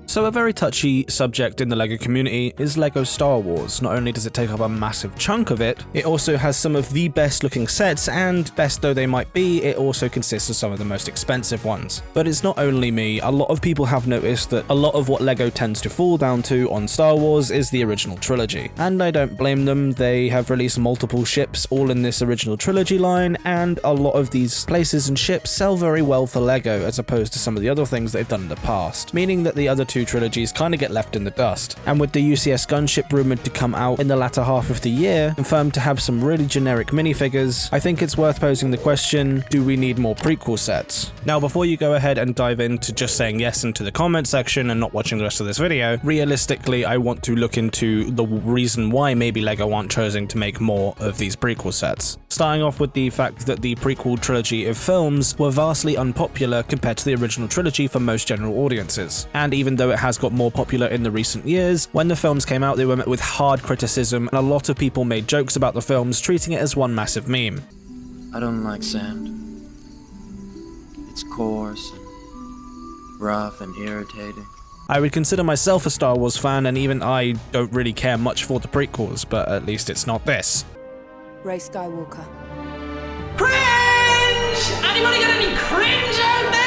So a very touchy subject in the LEGO community is LEGO Star Wars. Not only does it take up a massive chunk of it, it also has some of the best looking sets, and best though they might be, it also consists of some of the most expensive ones. But it's not only me, a lot of people have noticed that a lot of what LEGO tends to fall down to on Star Wars is the original trilogy. And I don't blame them, they have released multiple ships all in this original trilogy line, and a lot of these places and ships sell very well for LEGO as opposed to some of the other things they've done in the past, meaning that the other two trilogies kind of get left in the dust. And with the UCS gunship rumored to come out in the latter half of the year, confirmed to have some really generic minifigures, I think it's worth posing the question, do we need more prequel sets? Now before you go ahead and dive into just saying yes into the comment section and not watching the rest of this video, realistically I want to look into the reason why maybe LEGO aren't choosing to make more of these prequel sets. Starting off with the fact that the prequel trilogy of films were vastly unpopular compared to the original trilogy for most general audiences. And even though it has got more popular in the recent years, when the films came out they were met with hard criticism and a lot of people made jokes about the films, treating it as one massive meme. I don't like sand. It's coarse and rough and irritating. I would consider myself a Star Wars fan, and even I don't really care much for the prequels, but at least it's not this. Rey Skywalker. Cringe! Anybody got any cringe out there?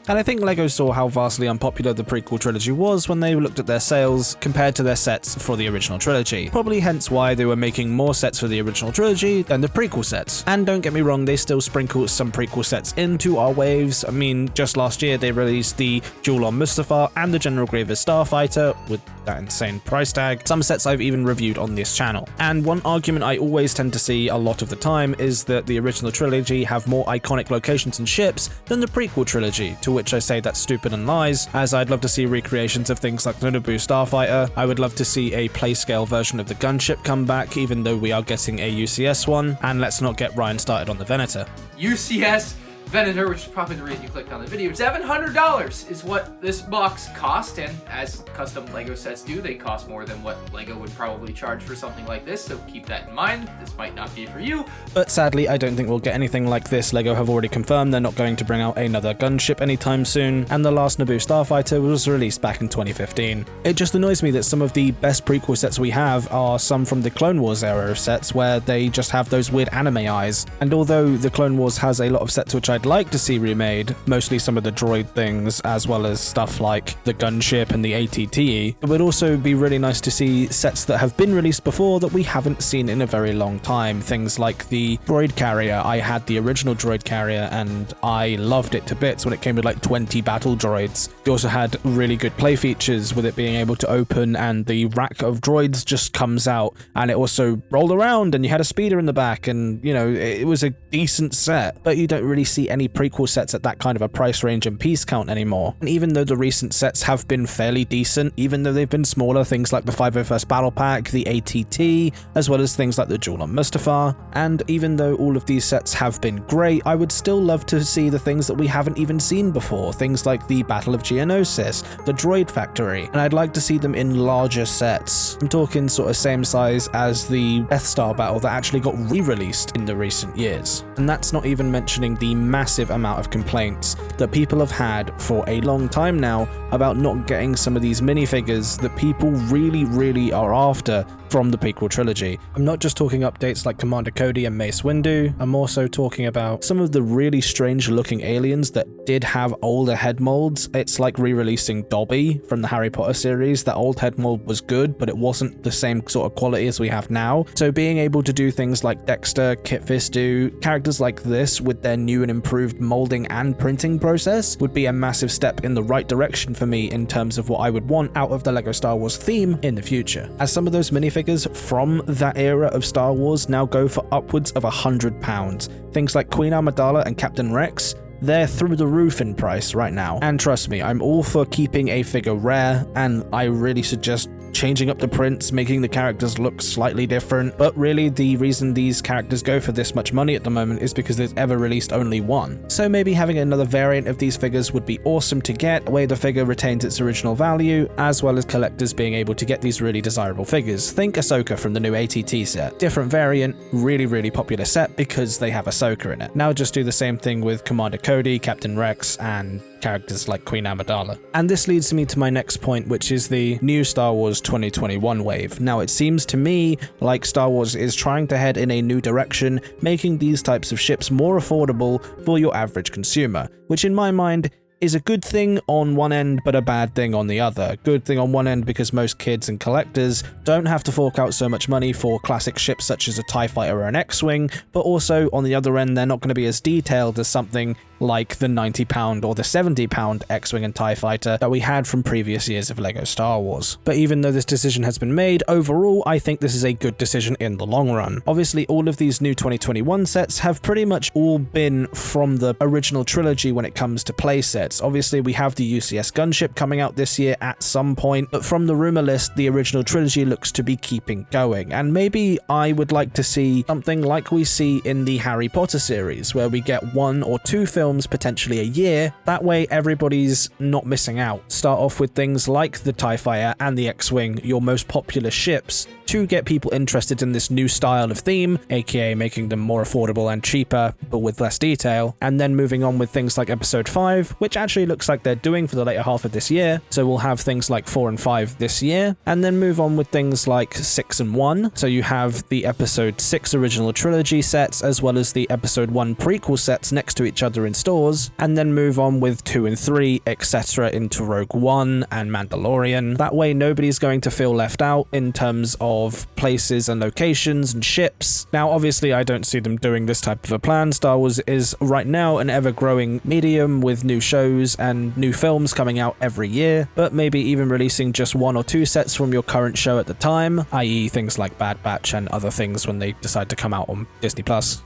And I think LEGO saw how vastly unpopular the prequel trilogy was when they looked at their sales compared to their sets for the original trilogy. Probably hence why they were making more sets for the original trilogy than the prequel sets. And don't get me wrong, they still sprinkle some prequel sets into our waves. I mean, just last year they released the Duel on Mustafar and the General Grievous Starfighter with that insane price tag. Some sets I've even reviewed on this channel. And one argument I always tend to see a lot of the time is that the original trilogy have more iconic locations and ships than the prequel trilogy, to which I say that's stupid and lies, as I'd love to see recreations of things like the Naboo Starfighter. I would love to see a playscale version of the gunship come back, even though we are getting a UCS one, and let's not get Ryan started on the Venator. UCS Venator, which is probably the reason you clicked on the video. $700 is what this box cost, and as custom LEGO sets do, they cost more than what LEGO would probably charge for something like this, so keep that in mind. This might not be for you. But sadly, I don't think we'll get anything like this. LEGO have already confirmed they're not going to bring out another gunship anytime soon, and the last Naboo Starfighter was released back in 2015. It just annoys me that some of the best prequel sets we have are some from the Clone Wars era of sets where they just have those weird anime eyes. And although the Clone Wars has a lot of sets which I'd like to see remade, mostly some of the droid things as well as stuff like the gunship and the ATTE, it would also be really nice to see sets that have been released before that we haven't seen in a very long time. Things like the droid carrier. I had the original droid carrier and I loved it to bits when it came with like 20 battle droids. It also had really good play features with it being able to open and the rack of droids just comes out, and it also rolled around and you had a speeder in the back, and you know, it was a decent set. But you don't really see any prequel sets at that kind of a price range and piece count anymore. And even though the recent sets have been fairly decent, even though they've been smaller, things like the 501st Battle Pack, the ATT, as well as things like the Duel on Mustafar, and even though all of these sets have been great, I would still love to see the things that we haven't even seen before, things like the Battle of Geonosis, the Droid Factory, and I'd like to see them in larger sets. I'm talking sort of same size as the Death Star battle that actually got re-released in the recent years. And that's not even mentioning the massive amount of complaints that people have had for a long time now about not getting some of these minifigures that people really are after from the prequel trilogy. I'm not just talking updates like Commander Cody and Mace Windu, I'm also talking about some of the really strange looking aliens that did have older head molds. It's like re-releasing Dobby from the Harry Potter series. That old head mold was good, but it wasn't the same sort of quality as we have now. So being able to do things like Dexter, Kit Fisto, characters like this with their new and improved molding and printing process would be a massive step in the right direction for me in terms of what I would want out of the LEGO Star Wars theme in the future. As some of those minifigures from that era of Star Wars now go for upwards of £100. Things like Queen Amidala and Captain Rex, they're through the roof in price right now. And trust me, I'm all for keeping a figure rare, and I really suggest changing up the prints, making the characters look slightly different, but really the reason these characters go for this much money at the moment is because they've ever released only one. So maybe having another variant of these figures would be awesome to get, where the figure retains its original value, as well as collectors being able to get these really desirable figures. Think Ahsoka from the new ATT set. Different variant, really popular set because they have Ahsoka in it. Now just do the same thing with Commander Cody, Captain Rex, and characters like Queen Amidala. And this leads me to my next point, which is the new Star Wars 2021 wave. Now, it seems to me like Star Wars is trying to head in a new direction, making these types of ships more affordable for your average consumer, which in my mind is a good thing on one end, but a bad thing on the other. Good thing on one end because most kids and collectors don't have to fork out so much money for classic ships such as a TIE Fighter or an X-Wing, but also on the other end, they're not going to be as detailed as something like the £90 or the £70 X-Wing and TIE Fighter that we had from previous years of LEGO Star Wars. But even though this decision has been made, overall I think this is a good decision in the long run. Obviously all of these new 2021 sets have pretty much all been from the original trilogy when it comes to playsets. Obviously we have the UCS gunship coming out this year at some point, but from the rumor list the original trilogy looks to be keeping going, and maybe I would like to see something like we see in the Harry Potter series where we get 1 or 2 films potentially a year. That way everybody's not missing out. Start off with things like the TIE Fighter and the X-Wing, your most popular ships, to get people interested in this new style of theme, aka making them more affordable and cheaper, but with less detail, and then moving on with things like Episode 5, which actually looks like they're doing for the later half of this year, so we'll have things like 4 and 5 this year, and then move on with things like 6 and 1, so you have the Episode 6 original trilogy sets, as well as the Episode 1 prequel sets next to each other in stores, and then move on with 2 and 3, etc. into Rogue One and Mandalorian. That way nobody's going to feel left out in terms of places and locations and ships. Now obviously I don't see them doing this type of a plan. Star Wars is right now an ever-growing medium with new shows and new films coming out every year, but maybe even releasing just 1 or 2 sets from your current show at the time, i.e. things like Bad Batch and other things when they decide to come out on Disney+,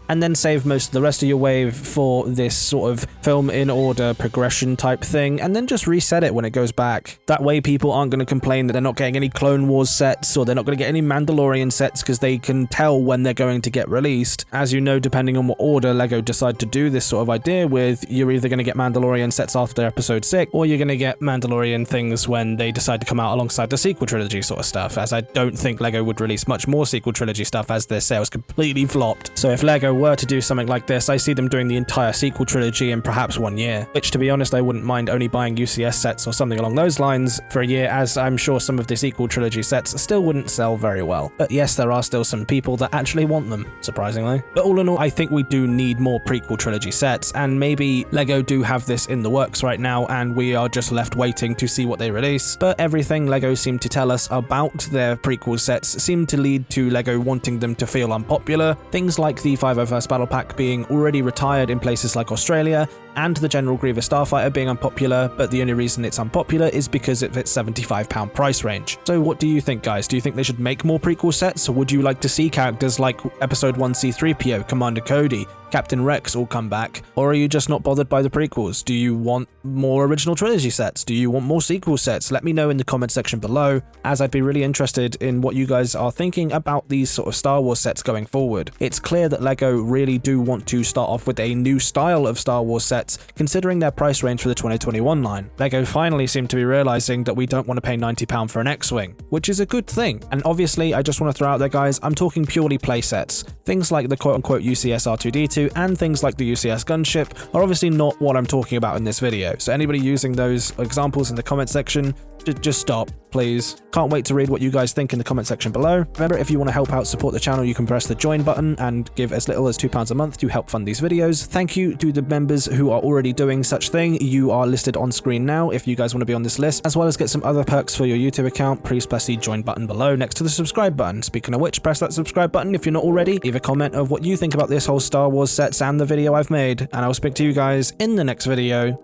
and then save most of the rest of your wave for this sort of film in order progression type thing, and then just reset it when it goes back. That way people aren't going to complain that they're not getting any Clone Wars sets or they're not going to get any Mandalorian sets because they can tell when they're going to get released. As you know, depending on what order LEGO decide to do this sort of idea with, you're either going to get Mandalorian sets after Episode 6, or you're going to get Mandalorian things when they decide to come out alongside the sequel trilogy sort of stuff, as I don't think LEGO would release much more sequel trilogy stuff as their sales completely flopped. So if LEGO were to do something like this, I see them doing the entire sequel trilogy in perhaps 1 year, which to be honest I wouldn't mind only buying UCS sets or something along those lines for a year, as I'm sure some of the sequel trilogy sets still wouldn't sell very well. But yes, there are still some people that actually want them, surprisingly. But all in all, I think we do need more prequel trilogy sets, and maybe LEGO do have this in the works right now and we are just left waiting to see what they release. But everything LEGO seem to tell us about their prequel sets seem to lead to LEGO wanting them to feel unpopular. Things like the 501st Battle Pack being already retired in places like Australia, and the General Grievous Starfighter being unpopular, but the only reason it's unpopular is because of its £75 price range. So what do you think, guys? Do you think they should make more prequel sets, or would you like to see characters like Episode 1 C-3PO, Commander Cody, Captain Rex all come back? Or are you just not bothered by the prequels? Do you want more original trilogy sets? Do you want more sequel sets? Let me know in the comment section below, as I'd be really interested in what you guys are thinking about these sort of Star Wars sets going forward. It's clear that LEGO really do want to start off with a new style of Star Wars sets, considering their price range for the 2021 line. LEGO finally seem to be realizing that we don't want to pay £90 for an X-Wing, which is a good thing. And obviously, I just want to throw out there, guys, I'm talking purely play sets. Things like the quote-unquote UCS R2-D2 and things like the UCS gunship are obviously not what I'm talking about in this video. So anybody using those examples in the comment section, just stop, please. Can't wait to read what you guys think in the comment section below. Remember, if you want to help out support the channel, you can press the join button and give as little as £2 a month to help fund these videos. Thank you to the members who are already doing such thing. You are listed on screen now if you guys want to be on this list, as well as get some other perks for your YouTube account. Please press the join button below next to the subscribe button. Speaking of which, press that subscribe button if you're not already. Leave a comment of what you think about this whole Star Wars sets and the video I've made, and I'll speak to you guys in the next video.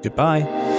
Goodbye.